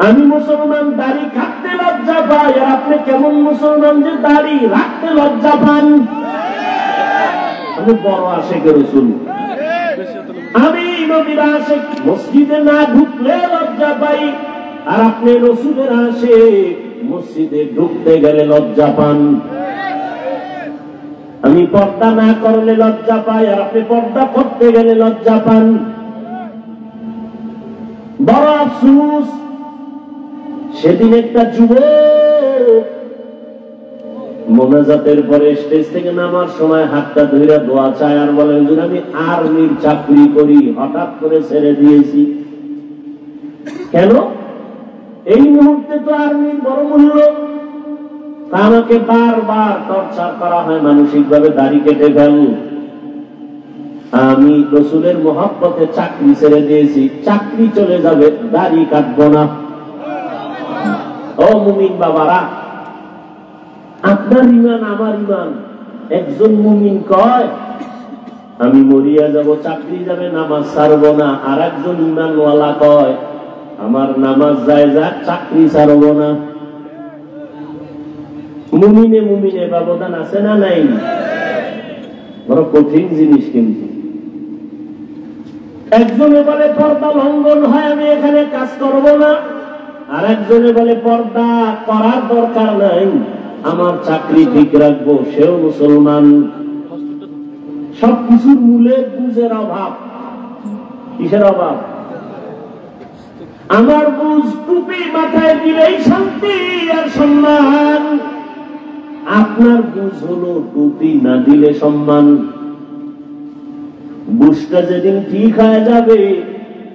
আমি মুসলমান, দাড়ি কাটতে লজ্জা পাই, আর আপনি কেমন মুসলমান যে দাড়ি রাখতে লজ্জা পান? আমি বড় আশিকের রাসূল, আমি নবীর আশিক, মসজিদে না ঢুকলে লজ্জা পাই, আর আপনি রাসূলের আশিক, মসজিদে ঢুকতে গেলে লজ্জা পান। আমি পর্দা না করলে লজ্জা পাই, আর আপনি পর্দা করতে গেলে লজ্জা পান। বড় আফসোস, সেদিন একটা যুবক মোনাজাতের পরে স্টেজ থেকে নামার সময় হাতটা ধরে দোয়া চায়, আর বলে হুজুর আমি আর্মির চাকরি করি, হঠাৎ করে ছেড়ে দিয়েছি। কেন? এই মুহূর্তে তো আর্মির বড় মূল্য। আমাকে বারবার টর্চার করা হয় মানসিক ভাবে, দাড়ি কেটে ফেল। আমি রাসূলের মহব্বতে চাকরি ছেড়ে দিয়েছি, চাকরি চলে যাবে, দাড়ি কাটবো না। ও মুমিন বাবারা, আপনার ইমান আমার ইমান। একজন মুমিন কয় আমি মরিয়া যাব, চাকরি যাবে, নামাজ ছাড়বো না। আর একজন ইমানওয়ালা কয় আমার নামাজ যায় যাক, চাকরি ছাড়বো না। মুমিনে মুমিনে ব্যবধান আছে না নাই? বড় কঠিন জিনিস। কিন্তু একজনে বলে পর্দা লঙ্ঘন হয়, আমি এখানে কাজ করব না। আর একজনে বলে পর্দা করার দরকার নাই, আমার চাকরি ঠিক রাখবো, সেও মুসলমান। সবকিছুর মূলে বুঝের অভাব। কিসের অভাব? আমার বুঝ টুপি মাথায় দিলেই শান্তি আর সম্মান, আপনার বুঝ হলো টুপি না দিলে সম্মান। বুঝটা যেদিন ঠিক হয়ে যাবে,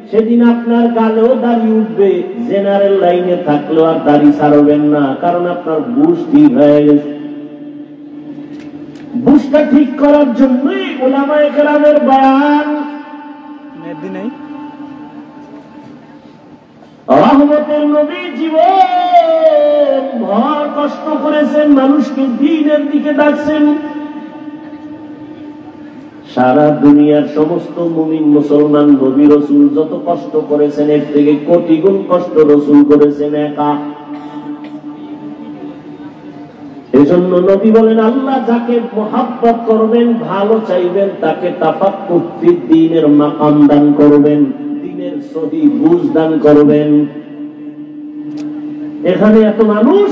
সেদিন আপনার গালেও দাড়ি উঠবে, জেনারেল লাইনে থাকলেও আর দাড়ি ছাড়বেন না, কারণ আপনার বুঝ ঠিক হয়ে গেছে। বুঝটা ঠিক করার জন্যই উলামায়ে কেরামের বয়ান। রহমতের নবী জীবন ভর কষ্ট করেছেন, মানুষকে দ্বীনের দিকে ডাকছেন। সারা দুনিয়ার সমস্ত মুমিন মুসলমান নবী রাসূল যত কষ্ট করেছেন, এর থেকে কোটি গুণ কষ্ট রাসূল করেছেন একা। এজন্য নবী বলেন আল্লাহ যাকে মুহাব্বত করবেন, ভালো চাইবেন, তাকে তাফাক্কুহ ফিদ্দীনের মাকাম দান করবেন, দ্বীনের সহিহ বুঝ দান করবেন। এখানে এত মানুষ,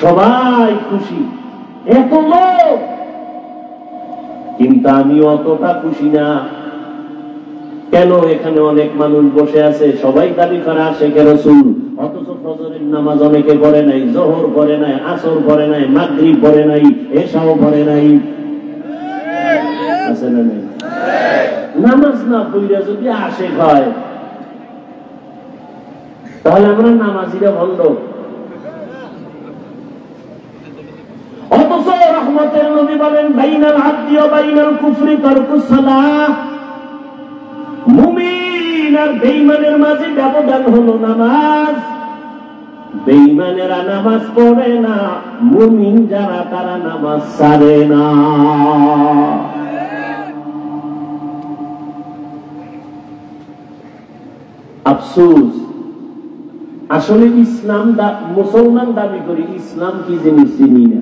সবাই খুশি, এত লোক, কিন্তু আমি অতটা খুশি না। কেন? এখানে অনেক মানুষ বসে আছে, সবাই দাবি করে আশিকে রাসূল, অথচ ফজরের নামাজ অনেকে পড়ে নাই, যোহর পড়ে নাই, আসর পড়ে নাই, মাগরিব পড়ে নাই, এশাও পড়ে নাই। আছে না নাই? নামাজ না পড়িয়া যদি আশিক হয়, তাহলে আমরা নামাজিরা ভণ্ড। অথচ রহমতের নবী বলেন বাইনাল আবদি ওয়া বাইনাল কুফরি তারকুস সালাহ। মুমিন আর বেঈমানের মাঝে ব্যবধান হলো নামাজ। বেঈমানেরা নামাজ পড়ে না, মুমিন যারা তারা নামাজ ছাড়ে না। আফসোস, আসলে ইসলাম মুসলমান দাবি করি, ইসলাম কি জিনিস চিনি না,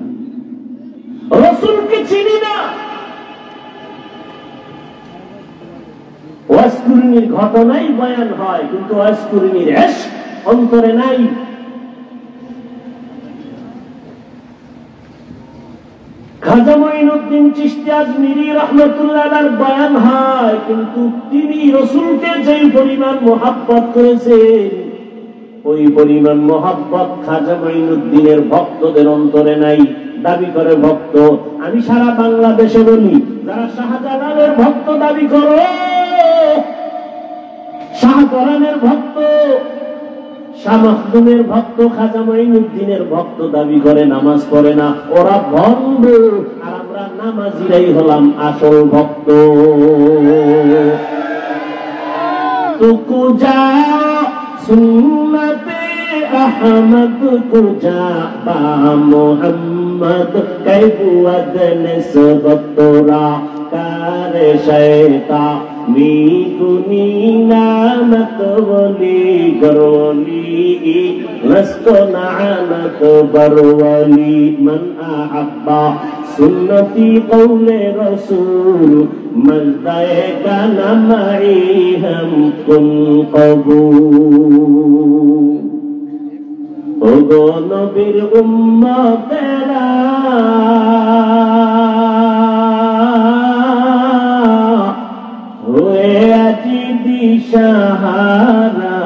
রাসূলকে চিনি না। ওয়াজকুরনির ঘটনাই বয়ান হয়, কিন্তু ওয়াজকুরনির ইশক অন্তরে নাই। খাজা মঈনুদ্দিন চিশতি আজমিরি রাহমাতুল্লাহ আলাইহির বয়ান হয়, কিন্তু তিনি রাসূলকে যেই পরিমাণ মুহাব্বত করেছেন, ওই পরিমাণ মুহাব্বত খাজা মঈনুদ্দিনের ভক্তদের অন্তরে নাই। দাবি করে ভক্ত। আমি সারা বাংলাদেশে বলি, যারা শাহজালালের ভক্ত দাবি করো, শাহপরানের ভক্ত, শাহ মাখদুমের ভক্ত, খাজা মঈনুদ্দিনের ভক্ত দাবি করে, নামাজ পড়ে না, ওরা ভণ্ড। আর আমরা নামাজিরাই হলাম আসল ভক্ত। তুকু যা সুন্নতে আহমদ কুজা বা মুহাম্মদ কাইবুয়াদ নিসবত তোরা मकार शैतानी कुनी नानत वली गरोली लस्तो नानत बरवली मन अहब्बा सुन्नती कौले रसूल मजदाए का नमाई हम कुन कबूल ओ गो नबीर उम्मतेरा हुए আজি দিশাহারা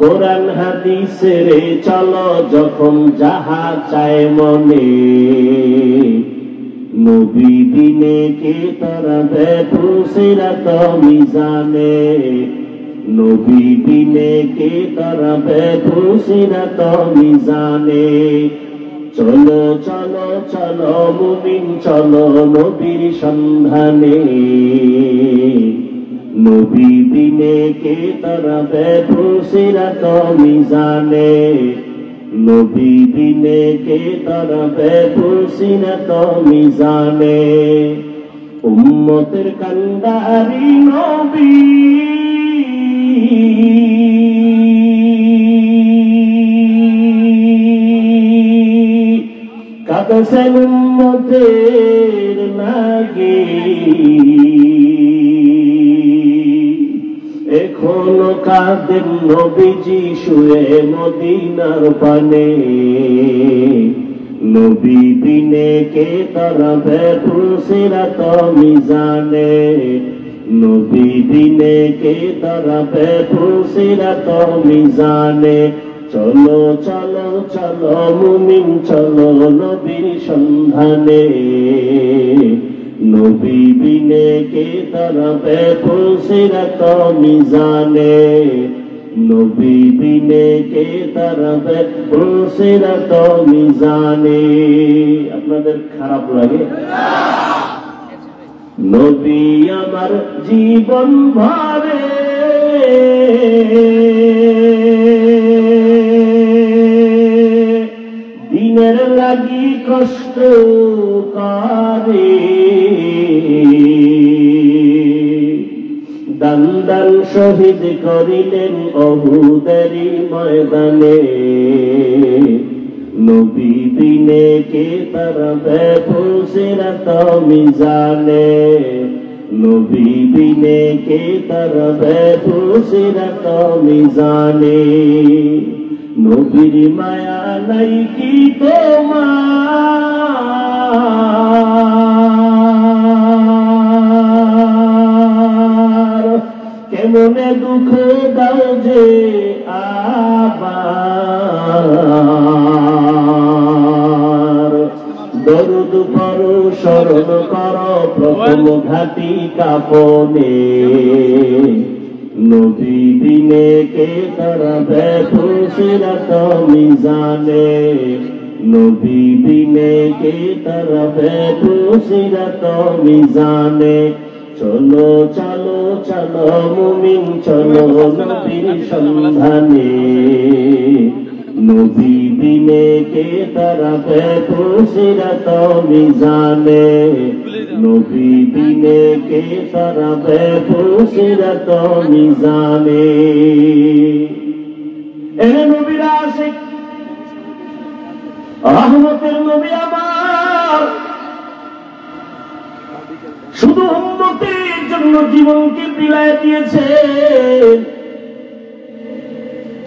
কোরআন হাদিসের চলো যখন যাহা চায় মনে নবী বিনে কে তরবে ফুসিরাত মিজানে নবী বিনে কে তরবে ফুসিরাত মিজানে চলো চলো চলো মুমিন চলো নবীর সন্ধানে নবী বিনে কে তরবে ফুসিরাত মিজানে নবী বিনে কে তরবে ফুসিরাত মিজানে উম্মতের কান্ডারি নবী কাঁদছেন উম্মতের লাগি এখনো কাঁদেন নবীজি শুয়ে মদিনার পানে নবী বিনে কে তরবে ফুসিরাত মিজানে নবী বিনে কে তরবে ফুসিরাত মিজানে চলো চলো চলো মুমিন চলো নবীর সন্ধানে নবী বিনে কে তরবে ফুসিরাত মিজানে নবী বিনে কে তরবে ফুসিরাত মিজানে আপনাদের খারাপ লাগে নবী আমার জীবন ভরে দিনের লাগি কষ্ট করে দান দান শহীদ করিলেন অহুদেরি ময়দানে নবী বিনে কে তরবে ফুসিরাত মিজানে নবী বিনে কে তরবে ফুসিরাত মিজানে নবীর মায়া নাই কি তোমার কেমনে দুঃখ দাও যে আবার দরুদ পড়ো স্মরণ করো প্রথম ঘাটি কাপনে নবী বিনে কে তরবে ফুসিরাত মিজানে নবী বিনে কে তরবে ফুসিরাত মিজানে চলো চলো চলো মুমিন চলো নবীর সন্ধানে নবী বিনে কে তরবে ফুসিরাত মিজানে নবী বিনে কে তরবে ফুসিরাত মিজানে এরে নবীর আশিক রহমতের নবী আমার শুধু উম্মতের জন্য জীবনকে বিলায় দিয়েছেন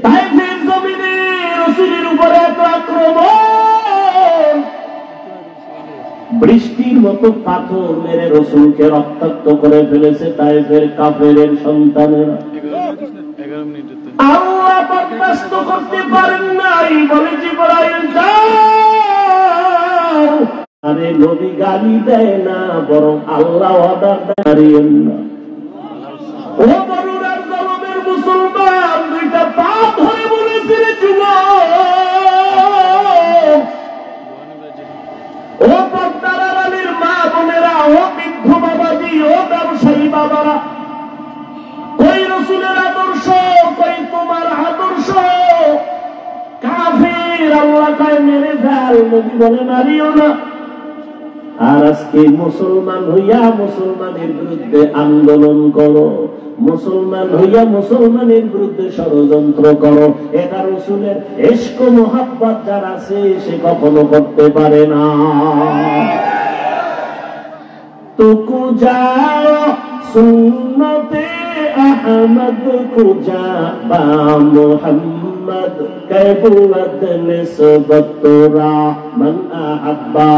তাইফের জমিনে রাসূলের উপরে এত আক্রমণ বৃষ্টির মতো পাথর মেরে রাসূলকে রক্তাক্ত করে ফেলেছে তাইফের কাফেরের সন্তানেরা আল্লাহ বরদাস্ত করতে পারেন নাই বলে জিবরাইল যাও আরে নবী গালি দেয় না বরং আল্লাহ অর্ডার দেন না ও বরুণার জলমের মুসলমান দুইটা পা ধরে বলেছে রে যুবক ও পর্দার আড়ালের মা বোনেরা ও বৃদ্ধ বাবাজি ও ব্যবসায়ী বাবারা কই রাসূলের আদর্শ কই তোমার আদর্শ কাফের আল্লাহ কয় মেরে ফেল নবী বলে মারিও না আর আজকে মুসলমান হইয়া মুসলমানের বিরুদ্ধে আন্দোলন করো, মুসলমান হইয়া মুসলমানের বিরুদ্ধে ষড়যন্ত্র করো। এটা রাসূলের ইশক ও মুহাব্বত যার আছে সে কখনো করতে পারে না। তুকু যাও সুন্নতে আহমদ কুজা বা মুহাম্মদ कैबुवत निस्बत तोरा मन अहब्बा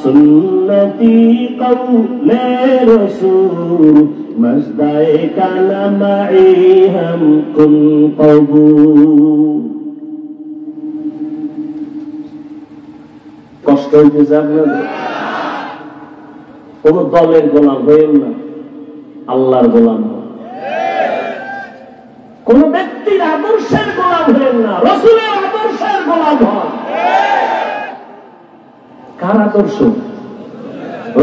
सुन्नती कौले रसूल मजदाए काला माई हम कुन कबूल। কষ্ট হইতেছে আপনাদের? কোন দলের গোলাম হইেন না, আল্লাহর গোলাম হন। কোন ব্যক্তির আদর্শের গোলাম হইেন না, রাসূলের আদর্শের গোলাম হন। কার আদর্শ?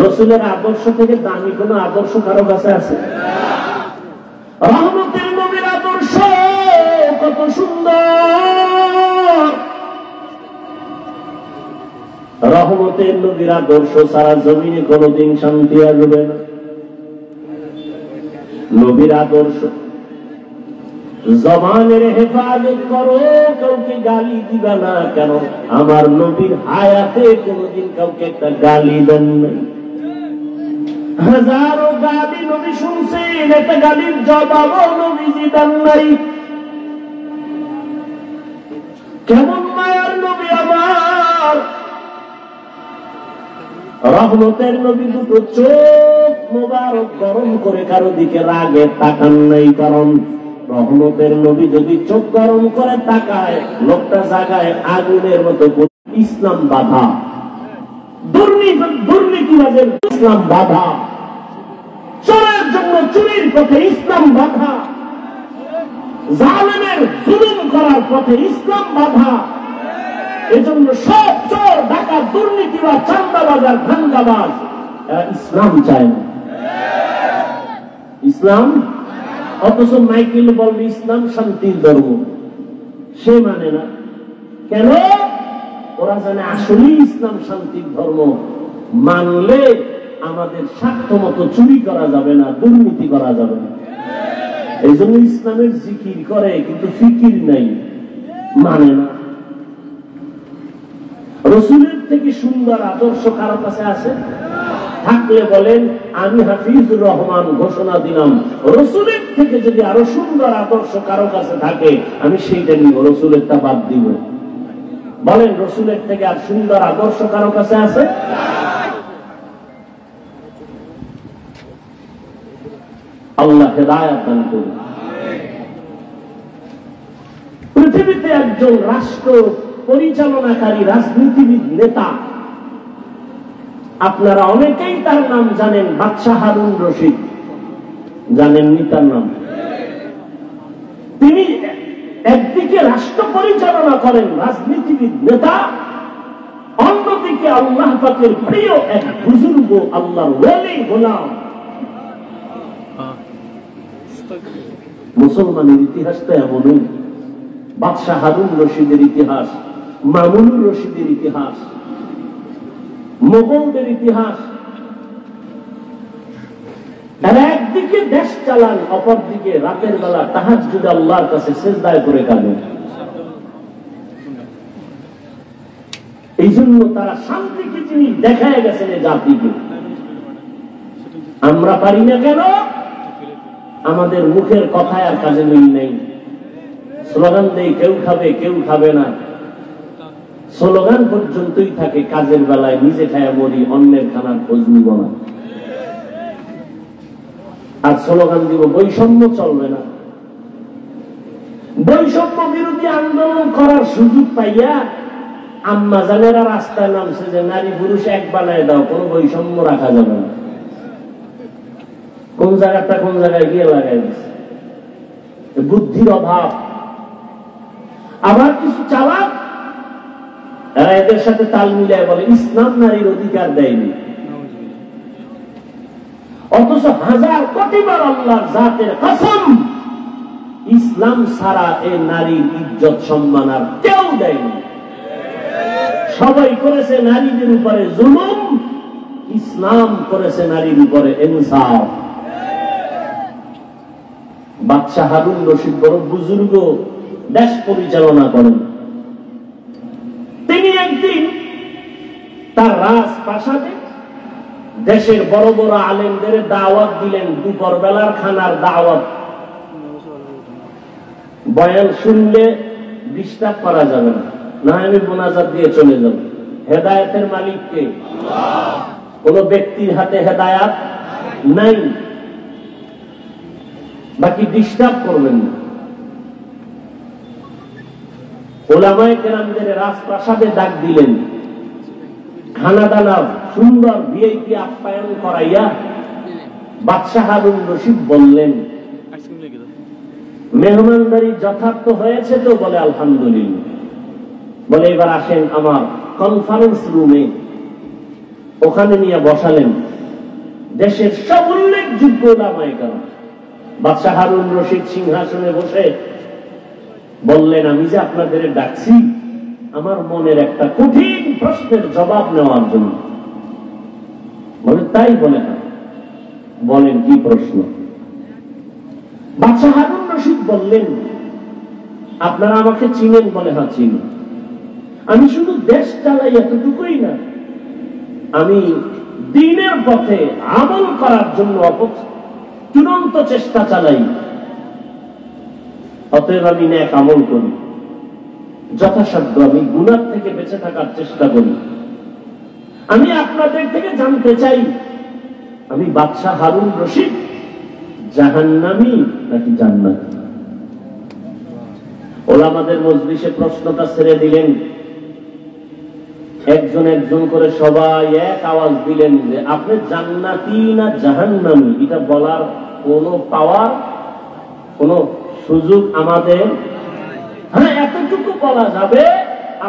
রাসূলের আদর্শ থেকে দামি কোন আদর্শ কারো কাছে আছে? রহমতের নবীর আদর্শ কত সুন্দর! রহমতের নবীর আদর্শ সারা জমিনে কোনদিন শান্তি আসবে না। নবীর আদর্শ জবানের হেফাজত করো, কাউকে গালি দিবা না। কেন? আমার নবীর হায়াতে কোনদিন কাউকে একটা গালি দেন নাই। হাজারো গালি নবী শুনছেন, একটা গালির জবাবও নবীজি দেন নাই। কেমন মায়ার নবী আমার! রহমতের নবী দুটো চোখ মোবারক গরম করে কারো দিকে রাগে তাকান নাই। কারণ রহমতের নবী যদি চোখ গরম করে তাকায়, লোকটা জাগায় আগুনের মতো। ইসলাম বাধা, দুর্নীতিবাজের ইসলাম বাধা, চোরের জন্য চুরির পথে ইসলাম বাধা, জালেমের জুলুম করার পথে ইসলাম বাধা। এজন্য সব চোর, ডাকাত, দুর্নীতিবাজ, চাঁদাবাজ আর ধান্দাবাজ এরা ইসলাম চায় না। ইসলাম, অথচ মাইকেল বলবে ইসলাম শান্তির ধর্ম, সে মানে না। কেন? ওরা জানে আসলেই ইসলাম শান্তির ধর্ম। মানলে আমাদের স্বার্থ মতো চুরি করা যাবে না, দুর্নীতি করা যাবে না। এই জন্য ইসলামের জিকির করে কিন্তু ফিকির নাই, মানে না। রাসূলের থেকে সুন্দর আদর্শ কারো কাছে আছে? থাকলে বলেন আমি হাফিজুর রহমান ঘোষণা দিলাম, রাসূলের থেকে যদি আরো সুন্দর আদর্শ কারো কাছে থাকে আমি সেইটা নিব, রাসূলেরটা বাদ দিব। বলেন রাসূলের থেকে আর সুন্দর আদর্শ কারো কাছে আছে? আল্লাহ হেদায়েত দান করুন। পৃথিবীতে একজন রাষ্ট্র পরিচালনাকারী রাজনীতিবিদ নেতা, আপনারা অনেকেই তার নাম জানেন, বাদশাহ হারুন রশিদ। জানেননি তার নাম? তিনি একদিকে রাষ্ট্র পরিচালনা করেন, রাজনীতিবিদ নেতা, অন্যদিকে আল্লাহ পাকের প্রিয় এক বুজুর্গ, আল্লাহর ওলি গোলাম। মুসলমানের ইতিহাসটা এমনই। বাদশাহ হারুন রশিদের ইতিহাস, মামুনুর রশিদের ইতিহাস, মোগলদের ইতিহাস। তারা একদিকে দেশ চালান, অপরদিকে রাতের বেলা তাহাজ্জুদে আল্লাহর কাছে সিজদায় করে কাঁদেন। এই জন্য তারা শান্তিকে তিনি দেখায় গেছেন এই জাতিকে। আমরা পারি না কেন? আমাদের মুখের কথায় আর কাজে মিল নেই। স্লোগান দেই কেউ খাবে কেউ খাবে না, স্লোগান পর্যন্তই থাকে, কাজের বেলায় নিজে খায়া মরি, অন্যের খানার খোঁজ নিব না। আর স্লোগান দিব বৈষম্য চলবে না। বৈষম্য বিরোধী আন্দোলন করার সুযোগ পাইয়া আম্মা জানেরা রাস্তায় নামছে যে নারী পুরুষ এক বানায় দাও, কোন বৈষম্য রাখা যাবে না। কোন জায়গাটা কোন জায়গায় গিয়ে লাগাই দিচ্ছে, বুদ্ধির অভাব। আবার কিছু চালাক এরা এদের সাথে তাল মিলায় বলে ইসলাম নারীর অধিকার দেয়নি, অথচ হাজার কোটিবার আল্লাহর জাতের কসম ইসলাম ছাড়া এই নারীর ইজ্জত সম্মান আর কেউ দেয়নি। সবাই করেছে নারীদের উপরে জুলুম, ইসলাম করেছে নারীর উপরে ইনসাফ। বাদশাহ হারুন রশিদ বড় বুজুর্গ, দেশ পরিচালনা করেন। তিনি একদিন তার রাজপ্রাসাদে দেশের বড় বড় আলেমদের দাওয়াত দিলেন, দুপুর বেলার খানার দাওয়াত। বয়ান শুনলে ডিস্টার্ব করা যাবে না, না আমি মোনাজাত দিয়ে চলে যাব। হেদায়েতের মালিককে, কোন ব্যক্তির হাতে হেদায়াত নাই, বাকি ডিস্টার্ব করবেন না। ওলামায়ে কেরামদের রাজপ্রাসাদে ডাক দিলেন, খানা দানা সুন্দর ভিআইপি আপ্যায়ন করাইয়া বাদশাহ হারুন রশিদ বললেন, মেহমানদারি যথার্থ হয়েছে তো? বলে আলহামদুলিল্লাহ। বলে এবার আসেন আমার কনফারেন্স রুমে। ওখানে নিয়ে বসালেন দেশের সব উল্লেখযোগ্য ওলামায়ে কেরাম। বাদশাহ হারুন রশিদ সিংহাসনে বসে বললেন, আমি যে আপনাদের ডাকছি আমার মনের একটা কঠিন প্রশ্নের জবাব নেওয়ার জন্য। বলে তাই? বলে হ্যাঁ। বলেন কি প্রশ্ন? বাদশাহ হারুন রশিদ বললেন, আপনারা আমাকে চিনেন? বলে হ্যাঁ চিনি। আমি শুধু দেশ চালাই এতটুকুই না, আমি দ্বীনের পথে আমল করার জন্য চূড়ান্ত চেষ্টা চালাই। অতএব আমি নেক আমল করি, যথাসাধ্য আমি গুনাহ থেকে বেঁচে থাকার চেষ্টা করি। আমি আপনাদের থেকে জানতে চাই, আমি বাদশাহ হারুন রশিদ জাহান্নামী নাকি জান্নাতি? ওলামাদের মজলিসে প্রশ্নটা ছেড়ে দিলেন। একজন একজন করে সবাই এক আওয়াজ দিলেন যে আপনি জান্নাতি না জাহান্নামী এটা বলার কোন পাওয়ার, কোন সুযোগ আমাদের? হ্যাঁ, এতটুকু বলা যাবে,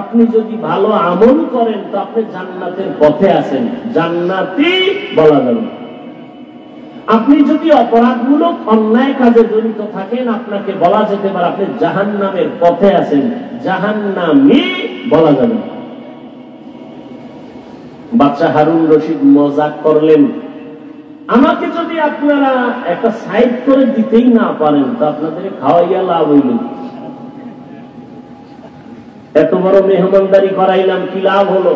আপনি যদি ভালো আমল করেন তো আপনি জান্নাতের পথে আছেন, জান্নাতি বলা যাবে। আপনি যদি অপরাধমূলক অন্যায় কাজে জড়িত থাকেন আপনাকে বলা যেতে পারে আপনি জাহান্নামের পথে আছেন, জাহান্নামী বলা যাবে। বাদশাহ হারুন রশিদ মজাক করলেন, আমাকে যদি আপনারা একটা সাইড করে দিতেই না পারেন তো আপনাদের খাওয়াইয়া লাভ হইল? এত বড় মেহমানদারি করাইলাম, কি লাভ হলো?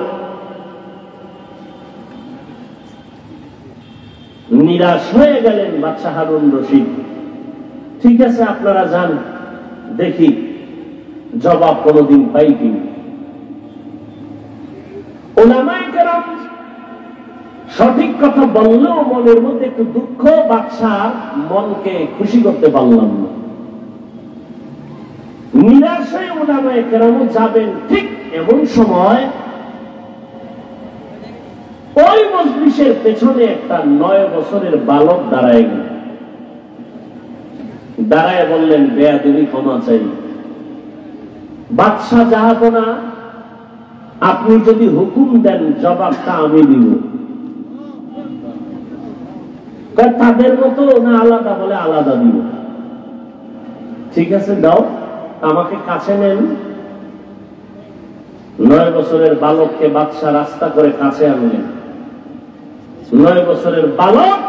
নিরাশ হয়ে গেলেন বাদশাহ হারুন রশিদ। ঠিক আছে আপনারা যান, দেখি জবাব কোনদিন পাই কিনা। ওলামায়ে কেরাম সঠিক কথা বললেও মনের মধ্যে একটু দুঃখ, বাদশাহ মনকে খুশি করতে পারলাম না। নিরাশ হয়ে ওলামায়ে কেরামও যাবেন। ঠিক এমন সময় ওই মজলিসের পেছনে একটা 9 বছরের বালক দাঁড়ায় গেল। দাঁড়ায় বললেন, বেয়াদবি ক্ষমা চাই। বাদশাহ জাহাপনা, আপনি যদি হুকুম দেন জবাবটা আমি দিব। তাদের মতো না আলাদা? বলে আলাদা দিব। ঠিক আছে দাও, আমাকে কাছে নেন। 9 বছরের বালককে বাদশাহ রাস্তা করে কাছে আনলেন। 9 বছরের বালক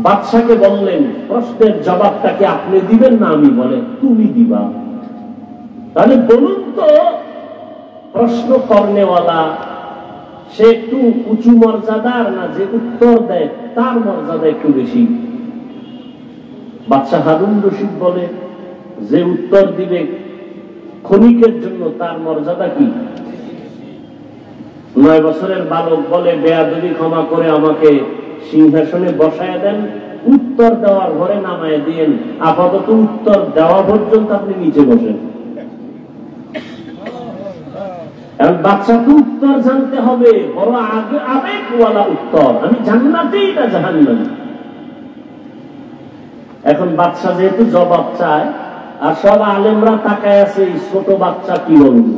বাদশাকে বললেন, প্রশ্নের জবাবটা কি আপনি দিবেন না আমি? বলে তুমি দিবা। তাহলে বলুন তো, প্রশ্ন করনেওয়ালা সে একটু উঁচু মর্যাদার না যে উত্তর দেয় তার মর্যাদা একটু বেশি? বাদশাহ হারুন রশিদ বলে, যে উত্তর দিবে ক্ষণিকের জন্য তার মর্যাদা কি? 9 বছরের বালক বলে, বেয়াদবি ক্ষমা করে আমাকে সিংহাসনে বসায় দেন, উত্তর দেওয়ার ঘরে নামায় দিয়েন, আপাতত উত্তর দেওয়া পর্যন্ত আপনি নিচে বসেন। বাচ্চাকে উত্তর জানতে হবে, বড় আবেগওয়ালা উত্তর, আমি জান্নাতি না জাহান্নামী। এখন বাচ্চা যেহেতু জবাব চায়, আর সব আলেমরা তাকায় আছে এই ছোট বাচ্চা কি বলবে।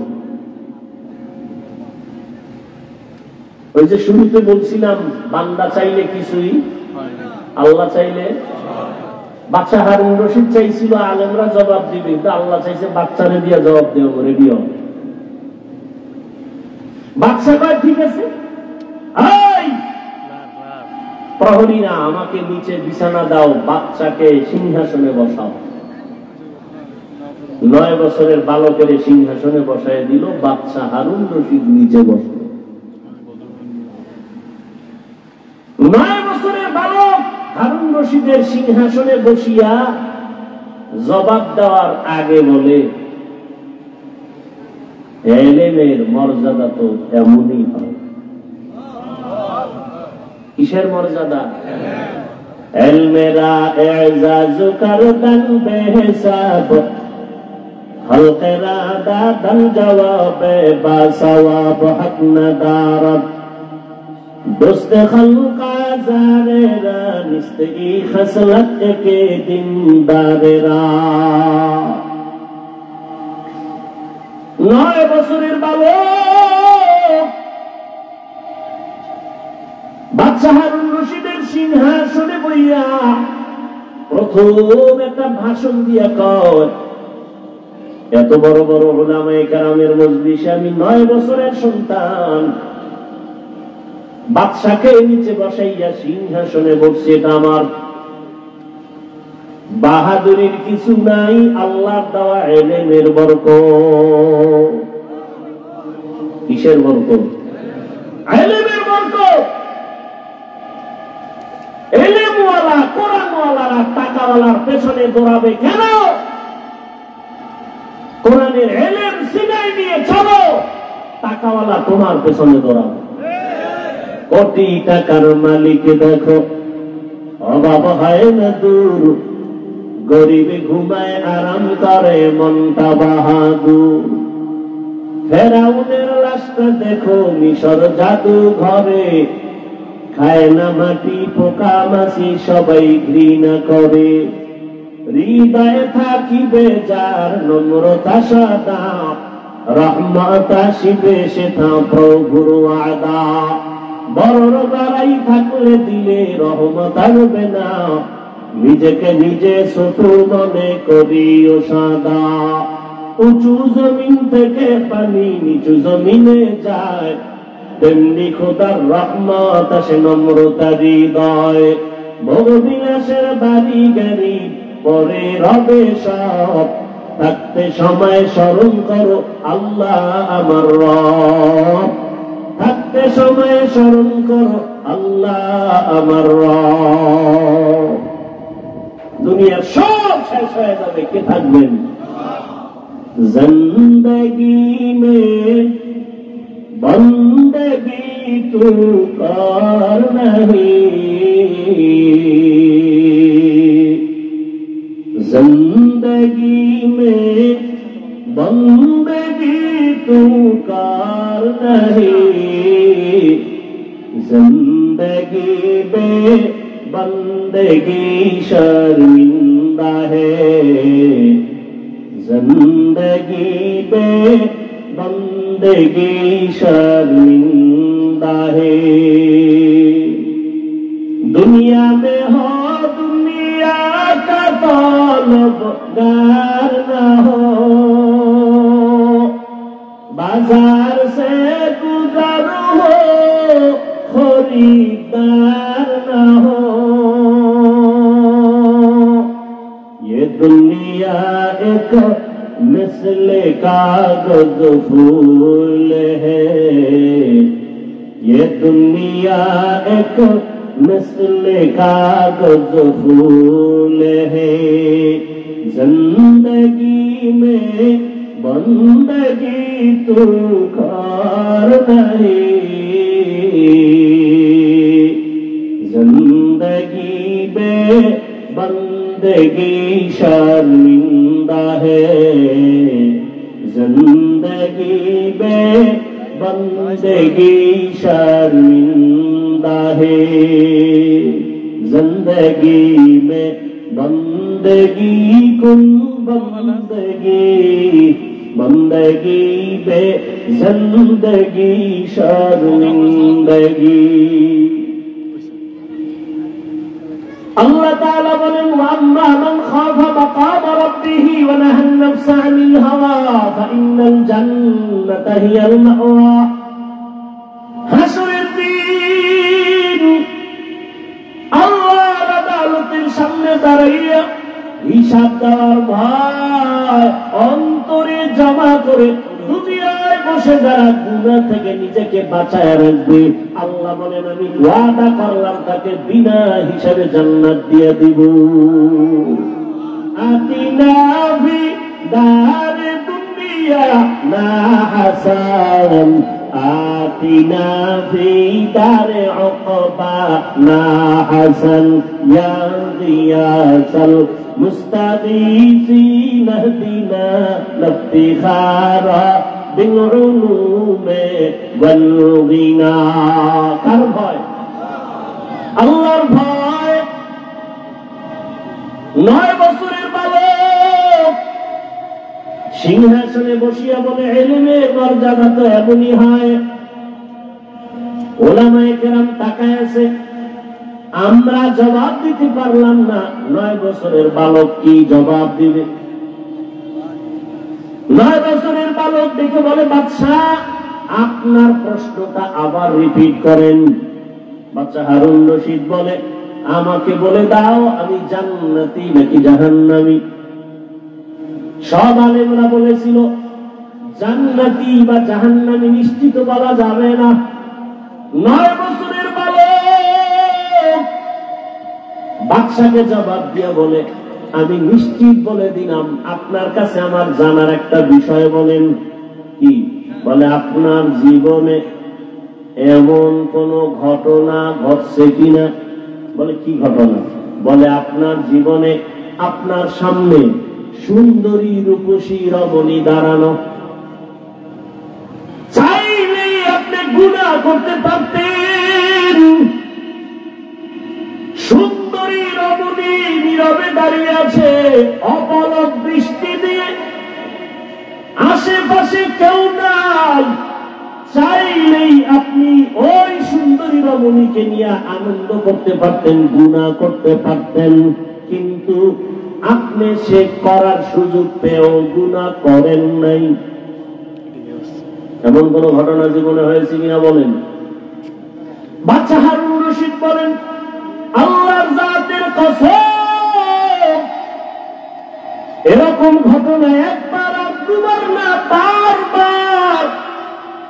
ওই যে শুরুতে বলছিলাম, বান্দা চাইলে কিছুই, আল্লাহ চাইলে। বাচ্চা হারুন রশিদ চাইছিল আলেমরা জবাব দিবে, কিন্তু আল্লাহ চাইছে বাচ্চারে দিয়ে জবাব দেব, রেডিও। বাচ্চা কয় ঠিক আছে, প্রহরীরা আমাকে নিচে বিছানা দাও, বাচ্চাকে সিংহাসনে বসাও। 9 বছরের বালকের সিংহাসনে বসায় দিল, বাচ্চা হারুন রশিদ নিচে বসল। 9 বছরের বালক হারুন রশিদের সিংহাসনে বসিয়া জবাব দেওয়ার আগে বলে, এলেমের মর্যাদা তো এমনই হয়। কিসের মর্যাদা? এলমেরা এজাজ করদান বেহিসাব, হলকেরা দাদান জবাবে বাসওয়াব হক নদারত, दोस्त खल्का जारेरा निस्ती खसलत के दिनदारेरा। 9 বছরের বালক বাদশা হারুন রশিদের সিংহাসনে বইয়া প্রথম একটা ভাষণ দিয়া কয়, এত বড় বড় উলামায়ে কেরামের মজলিসে আমি 9 বছরের সন্তান বাদশাকে নিচে বসাইয়া সিংহাসনে বসছে, এটা আমার বাহাদুরির কিছু নাই, আল্লাহর দেওয়া ইলমের বরকত। কিসের বরকত? ইলমের বরকত। ইলমওয়ালা কোরআনওয়ালারা টাকাওয়ালার পেছনে দৌড়াবে কেন? কোরআনের ইলম সিনাই নিয়ে চলো, টাকাওয়ালা তোমার পেছনে দৌড়াবে। কোটি টাকার মালিক দেখো, অভাব হয় না দূর, গরিব ঘুমায় আরাম করে মনটা বাহাদুর। ফেরাউনের লাশটা দেখো মিশর জাদু ঘরে, খায় না মাটি পোকা মাছি সবাই ঘৃণা করে। হৃদয়ে থাকিবে যার নম্রতা সাদা, রহমত আসিবে সেটা প্রভুর ওয়াদা। বড় বাড়াই থাকলে দিলে রহমত আসবে না, নিজেকে নিজে ছোট মনে করিও সাদা। উঁচু জমিন থেকে পানি নিচু জমিনে যায়, তেমনি খোদার রহমত আসে নম্রতা হৃদয়। ভোগ বিলাসের বাড়ি গাড়ি পরে রবে সব, থাকতে সময় স্মরণ করো আল্লাহ আমার রব। থাকতে সময় স্মরণ করো আল্লাহ আমার রব। দুনিয়ার সব শেষ হয়ে যাবে, কে থাকবেন? জিন্দেগি মে বন্দেগি তু কর নহি, जिंदगी में बंदगी तू कार नहीं, जिंदगी में बंदगी शर्मिंदा है, जिंदगी में बंदगी शर्मिंदा है। दुनिया में हो दुनिया का तलबगार न हो, बाजार से गुजर हो खरीदार न हो। ये दुनिया एक मिसल कागज फूल है, ये दुनिया एक मिसल कागज फूल है। जिंदगी में बंदगी तू कर नहीं, जिंदगी में बंदगी शर्मिंदा है, जिंदगी में बंदगी शर्मिंदा है। जिंदगी में बंदगी कुन बंदगी, बंदगी में जिंदगी शर्मिंदगी। अल्लाह ताला बोलेन, वअम्मा मन खाफा मकाम रब्बिही व नहा नफ्स अनिल हवा फइन्नल जन्नता हियल मावा। হাসরের দিন দাঁড়াইয়া হিসাব দেওয়ার ভয় অন্তরে জমা করে দুনিয়ায় বসে যারা গুনাহ থেকে নিজেকে বাঁচায় রাখবে, আল্লাহ বলেন আমি ওয়াদা করলাম তাকে বিনা হিসাবে জান্নাত দিয়ে দিব। আতিনা ফি দারে দুনিয়া না হাসান, আতিনা ফি দারে উকবা না হাসান, ইয়া গিয়াসাল মুস্তাগীসিন ইহদিনা লিফতিখারা বিল উলুমে ওয়াল গিনা। কার ভয়? আল্লাহর ভয়। 9 বছরের বালক সিংহাসনে বসিয়া বলে ইলমের মর্যাদা তো এমনই হয়। উলামায়ে কেরাম তাকায় আছে, আমরা জবাব দিতে পারলাম না, 9 বছরের বালক কি জবাব দিবে? 9 বছরের বালক দেখে বলে বাদশা আপনার প্রশ্নটা আবার রিপিট করেন। বাদশা হারুন রশিদ বলে আমাকে বলে দাও আমি জান্নাতি নাকি জাহান্নামী? সব আলেমরা বলেছিল জান্নাতি বা জাহান্নামী নিশ্চিত বলা যাবে না। 9 বছরের বালক বাদশাকে জবাব দিয়ে বলে আমি নিশ্চিত বলে দিলাম, আপনার কাছে আমার জানার একটা বিষয় বলেন। কি? বলে আপনার জীবনে এমন কোন ঘটনা ঘটছে কিনা? বলে কি ঘটনা? বলে আপনার জীবনে আপনার সামনে সুন্দরী রূপসী রমণী দাঁড়ানো, চাইলেই আপনি গুনাহ করতে পারতেন। সুন্দরী রমণী নীরবে দাঁড়িয়ে আছে অপলক দৃষ্টি দিয়ে, আশেপাশে কেউ নাই, চাইলেই আপনি ওই সুন্দরী রমণীকে নিয়ে আনন্দ করতে পারতেন, গুনাহ করতে পারতেন, কিন্তু আপনি সে করার সুযোগ পেয়েও গুনাহ করেন নাই। এমন কোন ঘটনা জীবনে হয়েছে কিনা বলেন? বাদশা হারুন রশিদ বলেন আল্লাহর জাতের কসম এরকম ঘটনা একবার আর দুবার না, বারবার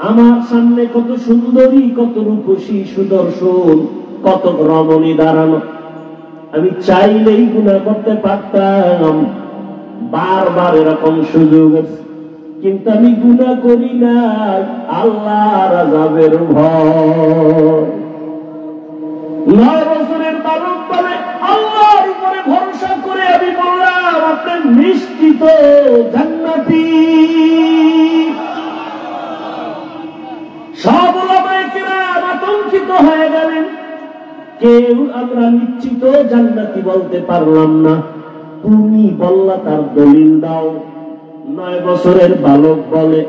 আমার সামনে কত সুন্দরী, কত রূপসী, সুদর্শন, কত রমণী দাঁড়ানো, আমি চাইলেই গুনাহ করতে পারতাম। বারবার এরকম সুযোগ আছে, কিন্তু আমি গুনাহ করি না, আল্লাহর আযাবের ভয়। 9 বছরের বালক বলে আল্লাহর উপরে ভরসা করে আমি বললাম আপনি নিশ্চিত জান্নাতি। সব উলামায়ে কেরাম আতঙ্কিত হয়ে গেলেন, কেউ আমরা নিশ্চিত জান্নাতি বলতে পারলাম না, তুমি বললা তার দলিল দাও। 9 বছরের বালক বলে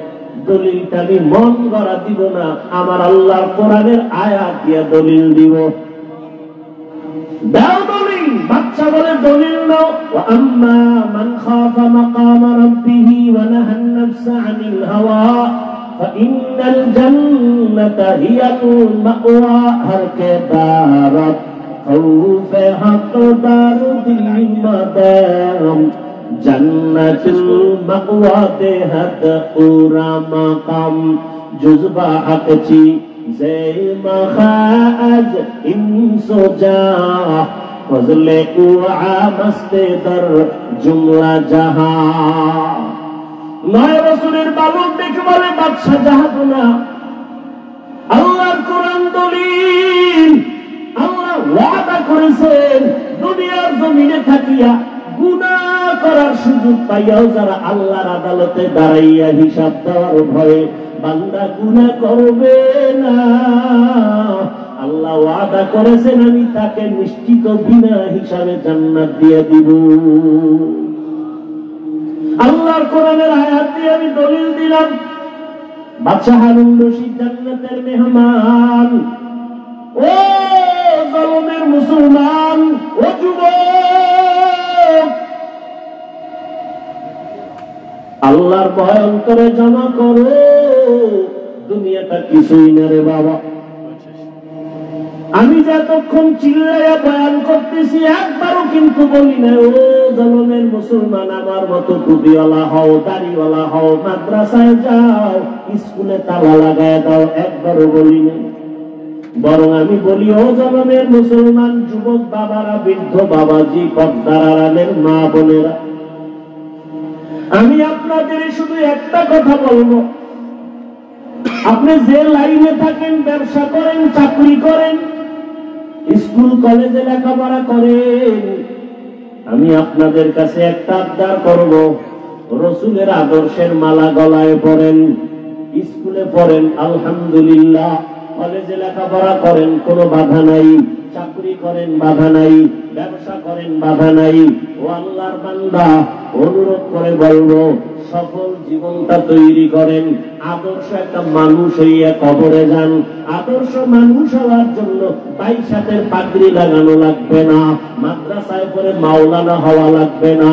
দলিলটা আমি মন গড়া দিব না, আমার আল্লাহর কোরআনের আয়াত দিয়ে দলিল দিব। দাও দলিল। বাচ্চা বলে দলিল নাও। ওয়া আম্মা মান খাফা মাকাম রাব্বিহি ওয়া নাহান নাফসা আনিল হাওয়া ফাইন্নাল জান্নাতা হিয়াল মাওয়া। হর কে দারত খাউফে হক দার দিল মাদাম জান্নাতুল মাওয়া দেহাত উরা মাকাম জুজবা আকচি জে মখাজ ইনসুজা ফজলে উআ মস্তে দর জুমলা জাহা। 9 বছরের বালক দেখে বলে বাদশা যাহাবো না, আল্লাহর কোরআন দলিল, আল্লাহ ওয়াদা করেছেন দুনিয়ার জমিনে থাকিয়া গুনাহ করার সুযোগ পাইয়াও যারা আল্লাহর আদালতে দাঁড়াইয়া হিসাব দেওয়ার ভয়ে বান্দা গুনাহ করবে না, আল্লাহ ওয়াদা করেছেন আমি তাকে নিশ্চিত বিনা হিসাবে জান্নাত দিয়ে দিব। আল্লাহর কোরআনের আয়াত দিয়ে আমি দলিল দিলাম। বাদশা হারুন রশিদ জান্নাতের মেহমান। ও জলমের মুসলমান, ও যুবক, আল্লাহর ভয় অন্তরে জমা করো, দুনিয়াটা কিছুই না রে বাবা। আমি যে এতক্ষণ চিল্লাইয়া বয়ান করতেছি একবারও কিন্তু বলি না ও জনমের মুসলমান আমার মতো টুপিওয়ালা হও, দাড়িওয়ালা হও, মাদ্রাসায় যাও, স্কুলে তালা লাগায় দাও, একবারও বলি না। বরং আমি বলি ও জনমের মুসলমান যুবক বাবারা, বৃদ্ধ বাবাজি, পর্দার আড়ালের মা বোনেরা, আমি আপনাদের শুধু একটা কথা বলবো, আপনি যে লাইনে থাকেন, ব্যবসা করেন, চাকরি করেন, স্কুল কলেজে লেখাপড়া করেন, আমি আপনাদের কাছে একটা আবদার করব, রসুলের আদর্শের মালা গলায় পড়েন, স্কুলে পড়েন আলহামদুলিল্লাহ, কলেজে লেখাপড়া করেন কোনো বাধা নাই, চাকরি করেন বাধা নাই, ব্যবসা করেন বাধা নাই। ও আল্লাহর বান্দা, অনুরোধ করে বলবো সফল জীবনটা তৈরি করেন, আদর্শ একটা মানুষ হইয়া কবরে যান। আদর্শ মানুষ হওয়ার জন্য 22 হাতের পাগড়ি লাগানো লাগবে না, মাদ্রাসায় পড়ে মাওলানা হওয়া লাগবে না,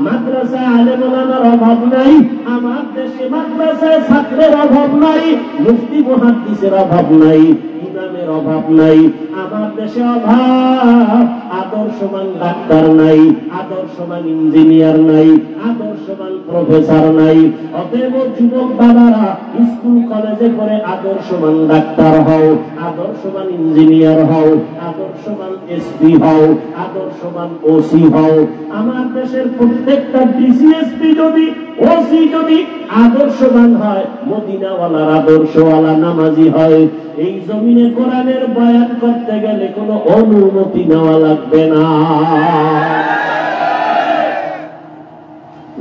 মাদ্রাসায় আলেম ওলামার অভাব নাই, আমার দেশে মাদ্রাসায় ছাত্রের অভাব নাই, মুফতি মুহাদ্দিসের অভাব নাই, ইমামের অভাব নাই। আমার দেশে অভাব আদর্শবান ডাক্তার নাই, আদর্শবান ইঞ্জিনিয়ার নাই, আদর্শবান প্রফেসর নাই। অতএব যুবক বাবারা, স্কুল কলেজে পড়ে আদর্শবান ডাক্তার হও, আদর্শবান ইঞ্জিনিয়ার হও, আদর্শবান এসপি হও, আদর্শবান ওসি হও। আমার দেশের প্রত্যেকটা ডিসিএসপি যদি, ওসি যদি আদর্শবান হয়, মদিনাওয়ালার আদর্শওয়ালা নামাজি হয়, এই জমিনে কোরআনের বয়ান করতে গেলে কোনো অনুমতি নেওয়া লাগবে না।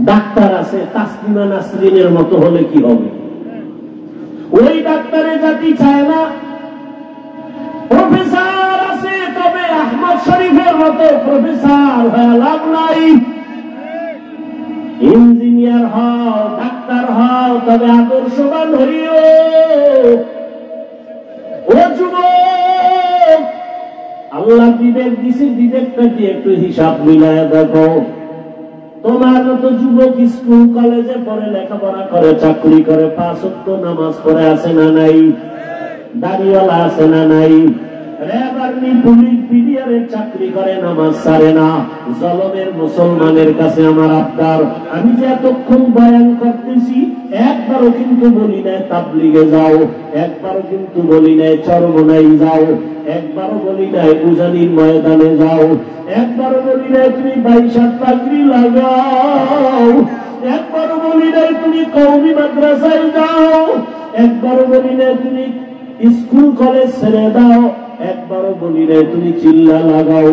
ডাক্তার আছে, তাসলিমা নাসরিনের মতো হলে কি হবে? ওই ডাক্তারের জাতি চায় না। প্রফেসর আছে, তবে আহমদ শরীফের মতো প্রফেসর হয়ে লাভ নাই। ইঞ্জিনিয়ার হও, ডাক্তার হও, তবে আদর্শবান হইও। ও যুবক, আল্লাহ বিবেক দিছে, বিবেকটা দিয়ে একটু হিসাব মিলায় দেখো। তোমার মতো যুবক স্কুল কলেজে পড়ে, লেখাপড়া করে, চাকরি করে, 5 ওয়াক্ত নামাজ পড়ে আছে না নাই? দাড়িওয়ালা আছে না নাই? র্যাব, আর্মি, পুলিশ, বিডিআরের চাকরি করে, নামাজ ছাড়ে না। জলমের মুসলমানের কাছে আমার আবদার, আমি যে এতক্ষণ বয়ান করতেছি একবারও কিন্তু বলি নাই তাবলিগে যাও, একবারও কিন্তু বলি নাই চরমনাই যাও, একবারও বলি নাই উজানির ময়দানে যাও, একবারও বলি নাই তুমি 22 হাত পাগড়ি লাগাও, একবারও বলি নাই তুমি কওমি মাদ্রাসায় যাও, একবারও বলি নাই তুমি স্কুল কলেজ ছেড়ে দাও, একবারও বলি নাই তুমি চিল্লা লাগাও,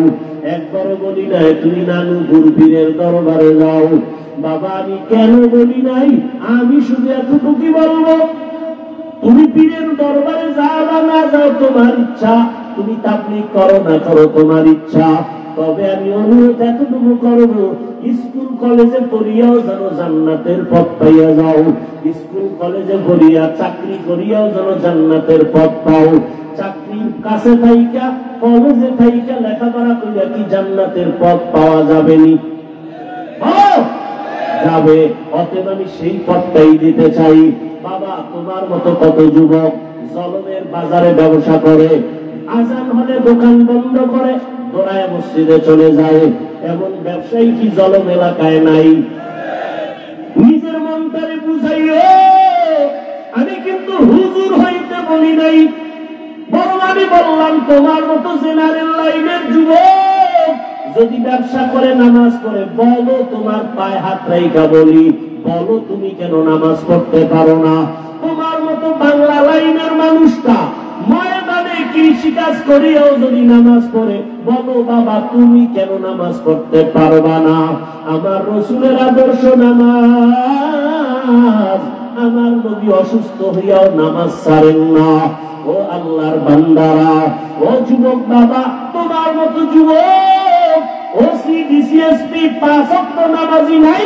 একবারও বলি নাই তুমি নানু গুরপীরের দরবারে যাও। বাবা, আমি কেন বলি নাই? আমি শুধু এতটুকুই বলবো, তুমি পীরের দরবারে যাও বা না যাও তোমার ইচ্ছা, তুমি তাবলীগ করো না করো তোমার ইচ্ছা, তবে আমি অনুরোধ এতটুকু করবো, স্কুল কলেজে পড়িয়াও যেন জান্নাতের পথ পাইয়া যাও, স্কুল কলেজে পড়িয়া চাকরি করিয়াও যেন জান্নাতের পথ পাও। চাকরির কাছে থাইকা, কলেজে থাইকা লেখাপড়া করিয়া কি জান্নাতের পথ পাওয়া যাবে নি? যাবে। অতএব আমি সেই পথটাই দিতে চাই। বাবা, তোমার মতো কত যুবক জলমের বাজারে ব্যবসা করে, আজান হলে দোকান বন্ধ করে দৌড়ায় মসজিদে চলে যায়। এমন ব্যবসায়ী কি জলম এলাকায় নাই? নিজের মনটারে বুঝাইও, আমি কিন্তু হুজুর হইতে বলি নাই, বরং আমি বললাম তোমার মতো জেনারেল লাইনের যুবক যদি ব্যবসা করে, নামাজ পড়ে, বলো তোমার পায়ে হাত রাইখা বলি, বলো তুমি কেন নামাজ পড়তে পারো না? তোমার মতো বাংলা লাইনের মানুষটা ময়দানে কৃষিকাজ করিয়াও যদি নামাজ পড়ে, বলো বাবা তুমি কেন নামাজ পড়তে পারবা না? আমার রসুলের আদর্শ নামাজ, আমার নবী অসুস্থ হইয়াও নামাজ ছাড়েন না। ও আল্লাহর বান্দারা, ও যুবক বাবা, তোমার মতো যুবক ওসি, ডিসিএসপি 5 ওয়াক্ত নামাজি নাই?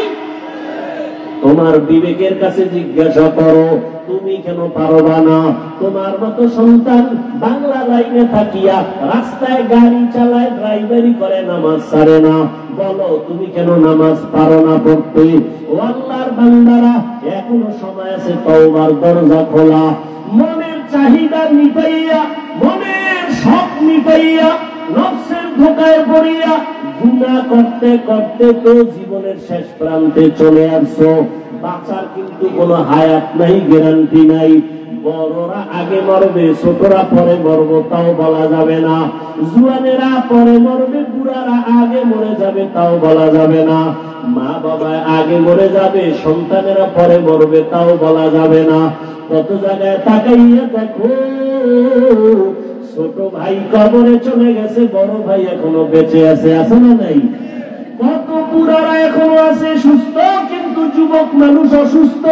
তোমার বিবেকের কাছে জিজ্ঞাসা করো, তুমি কেন পারবা না? তোমার মতো সন্তান বাংলা লাইনে থাকিয়া রাস্তায় গাড়ি চালায়, ড্রাইভারি করে, নামাজ ছাড়ে না, বলো তুমি কেন নামাজ পারো না পড়তে? ও আল্লাহর বান্দারা, এখনো সময় আছে, তওবার দরজা খোলা। মনের চাহিদা মিটাইয়া, মনের নফসের শখ মিটাইয়া নফসের ধোকায় পড়িয়া গুনাহ করতে করতে তো জীবনের শেষ প্রান্তে চলে আসছো। বাঁচার কিন্তু কোনো হায়াত নাই, গ্যারান্টি নাই। বড়রা আগে মরবে, ছোটরা পরে মরবো, তাও বলা যাবে না। জুয়ানেরা পরে মরবে, বুড়ারা আগে মরে যাবে, তাও বলা যাবে না। মা বাবা আগে মরে যাবে, সন্তানেরা পরে মরবে, তাও বলা যাবে না। কত জায়গায় তাকাইয়া দেখো, ছোট ভাই কবরে চলে গেছে, বড় ভাই এখনো বেঁচে আছে, আছে না নাই? কত বুড়ারা এখনো আছে সুস্থ, কিন্তু যুবক মানুষ অসুস্থ।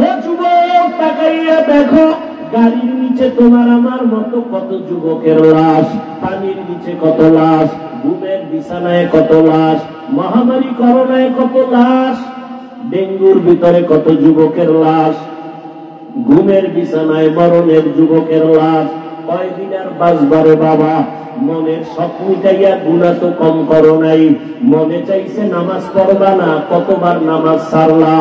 ও যুবক, তাকাইয়া দেখো, গাড়ির নিচে তোমার আমার মতো কত যুবকের লাশ, পানির নিচে কত লাশ, ঘুমের বিছানায় কত লাশ, মহামারী করোনায় কত লাশ, ডেঙ্গুর ভিতরে কত যুবকের লাশ, ঘুমের বিছানায় মরণের যুবকের লাশ। কয়দিন আর বাঁচবারে বাবা? মনের শখ মিটাইয়া গুনাহ তো কম করো নাই। মনে চাইছে নামাজ পড়বা না, কতবার নামাজ ছাড়লা।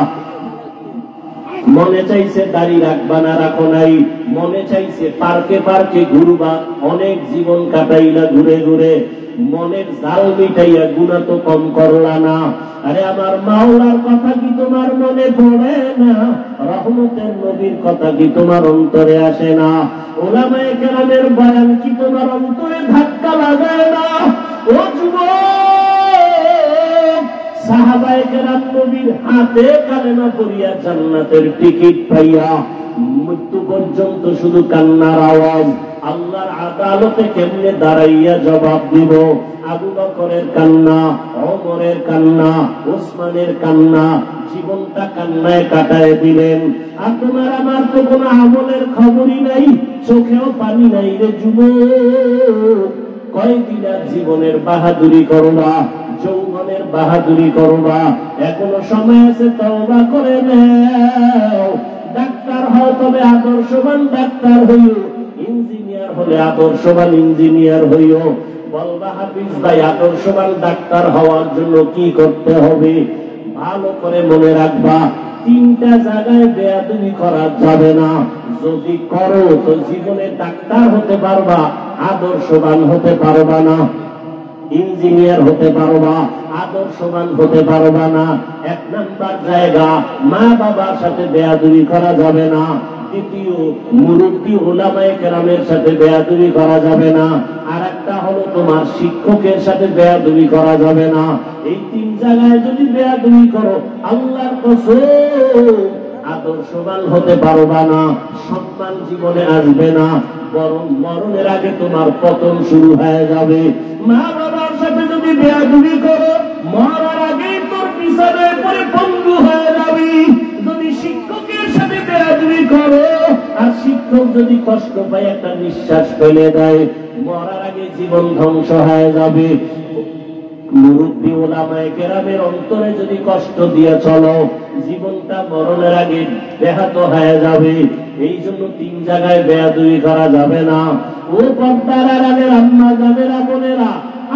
মনে চাইছে দাড়ি রাখবা না, রাখো নাই। মনে চাইছে পার্কে পার্কে ঘুরবা, অনেক জীবন কাটাইলা ঘুরে ঘুরে। মনের জাল মিটাইয়া গুনাহ তো কম করলা না। আরে আমার মাওলার কথা কি তোমার মনে পড়ে না? রহমতের নবীর কথা কি তোমার অন্তরে আসে না? উলামায়ে কেরামের বয়ান কি তোমার অন্তরে ধাক্কা লাগায় না? ও যুবক, সাহাবায়ে কেরাম নবীর হাতে কালেমা পড়িয়া জান্নাতের টিকিট পাইয়া মৃত্যু পর্যন্ত শুধু কান্নার আওয়াজ। আল্লাহর আদালতে কেমনে দাঁড়াইয়া জবাব দিব? আবু বকরের কান্না, ওমরের কান্না, ওসমানের কান্না, জীবনটা কান্নায় কাটায় দিলেন। আর তোমার আমার তো কোনো আমলের খবরই নাই, চোখেও পানি নাই রে যুবক। কয়দিন আর জীবনের বাহাদুরি করবা, যৌবনের বাহাদুরি করবা? এখনো সময় আছে, তওবা করে নাও। ডাক্তার হও, তবে আদর্শবান ডাক্তার হইও। ইঞ্জিনিয়ার হলে আদর্শবান ইঞ্জিনিয়ার হইও। বলবা হাফিজ ভাই, আদর্শবান ডাক্তার হওয়ার জন্য কি করতে হবে? ভালো করে মনে রাখবা, তিনটা জায়গায় বেয়াদবি করা যাবে না। যদি করো তো জীবনে ডাক্তার হতে পারবা, আদর্শবান হতে পারবা না। ইঞ্জিনিয়ার হতে পারবা, আদর্শবান হতে পারবা না। এক নাম্বার জায়গা, মা বাবার সাথে বেয়াদবি করা যাবে না। দ্বিতীয়, মুরব্বী উলামায়ে কেরামের সাথে বেয়াদবি করা যাবে না। আর একটা হলো তোমার শিক্ষকের সাথে বেয়াদবি করা যাবে না। এই তিন জায়গায় যদি বেয়াদবি করো, আল্লাহর কসম আদর্শবান হতে পারবা না, সম্মান জীবনে আসবে না, বরং মরণের আগে তোমার পতন শুরু হয়ে যাবে। মা বাবার সাথে যদি বেয়াদবি করো, মরার আগেই তোর পিছনে পরে পঙ্গু হয়ে যাবি। যদি শিক্ষকের সাথে বেয়াদবি করো, আর শিক্ষক যদি কষ্ট পায়, একটা নিঃশ্বাস ফেলে দেয়, মরার আগে জীবন ধ্বংস হয়ে যাবে। মুরব্বী উলামায়ে কেরামের অন্তরে যদি কষ্ট দিয়ে চলো, জীবনটা মরণের আগে ব্যাহত হয়ে যাবে। এই জন্য তিন জায়গায় বেয়াদবি করা যাবে না। ও পর্দার আড়ালের আম্মা জানেরা, বোনেরা,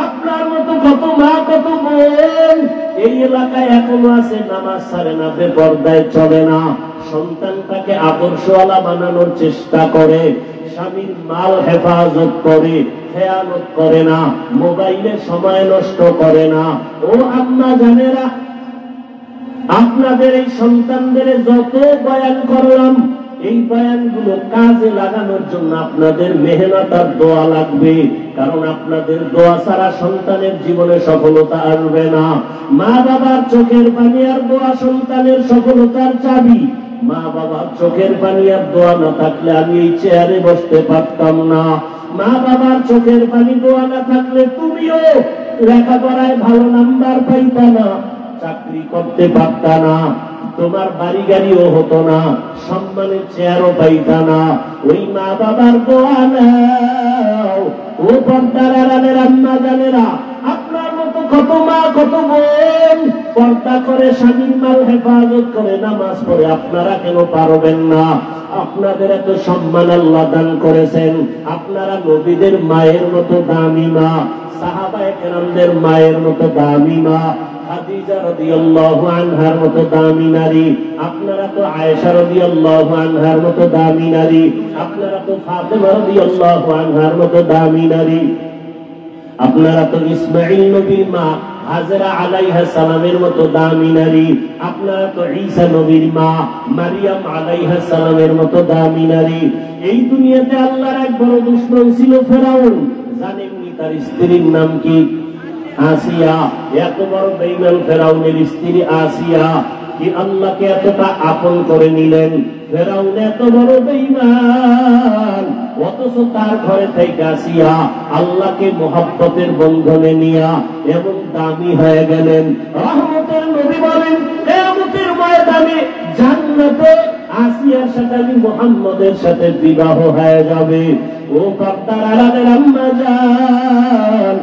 আপনার মতো কত মা কত বোন এই এলাকায় এখনো আছে, নামাজ ছাড়ে না, বেপরদায় চলে না, সন্তানটাকে আদর্শওয়ালা বানানোর চেষ্টা করে, স্বামীর মাল হেফাজত করে, খেয়ানত করে না, মোবাইলে সময় নষ্ট করে না। ও আম্মা জানেরা, আপনাদের এই সন্তানদের যত বয়ান করলাম, এই বয়ানগুলো কাজে লাগানোর জন্য আপনাদের মেহনত আর দোয়া লাগবে। কারণ আপনাদের দোয়া ছাড়া সন্তানের জীবনে সফলতা আসবে না। মা বাবার চোখের পানি আর দোয়া সন্তানের সফলতার চাবি। মা বাবার চোখের পানি আর দোয়া না থাকলে আমি এই চেয়ারে বসতে পারতাম না। মা বাবার চোখের পানি দোয়া না থাকলে তুমিও লেখাপড়ায় ভালো নাম্বার পাইতা না, চাকরি করতে পারতা না, তোমার বাড়ি গাড়িও হতো না, সম্মানের চেয়ারও পাইতা না। ওই মা বাবার দোয়া নাও। ও পর্দার আড়ালের আম্মা জানেরা, আপনার মতো কত মা কত বোন পর্দা করে স্বামীর মাল হেফাজত করে নামাজ পড়ে, আপনারা কেন পারবেন না? আপনাদের এত সম্মান আল্লাহ দান করেছেন, আপনারা নবীদের মায়ের মতো দামি মা, সাহাবায়ে কেরামদের মায়ের মতো দামি মা, খাদিজা রাদিয়াল্লাহু আনহার মতো দামি নারী, আপনারা তো আয়েশা রাদিয়াল্লাহু আনহার মতো দামি নারী, আপনারা তো ফাতেমা রাদিয়াল্লাহু আনহার মতো দামি নারী, আপনারা তো ইসমাঈল নবীর মা হাজরা আলাইহা সালামের মতো দামি নারী, আপনারা তো ঈসা নবীর মা মারিয়াম আলাইহা সালামের মতো দামি নারী। এই দুনিয়াতে আল্লাহর এক বড় দুশমন ছিল ফেরাউন। জানেননি তার স্ত্রীর নাম কি? আসিয়া। এত বড় বেঈমান ফেরাউনের স্ত্রী আসিয়া কি আল্লাহকে এতটা আপন করে নিলেন। ফেরাউন এত বড় বেঈমান, অথচ তার ঘরে থেকে আসিয়া আল্লাহকে মোহাব্বতের বন্ধনে নিয়া এমন দামি হয়ে গেলেন। রহমতের নবী বলেন কিয়ামতের ময়দানে জান্নাতে আসিয়ার সাথে আমি মুহাম্মদের সাথে বিবাহ হয়ে যাবে। ও পর্দার আড়ালের আম্মা জান,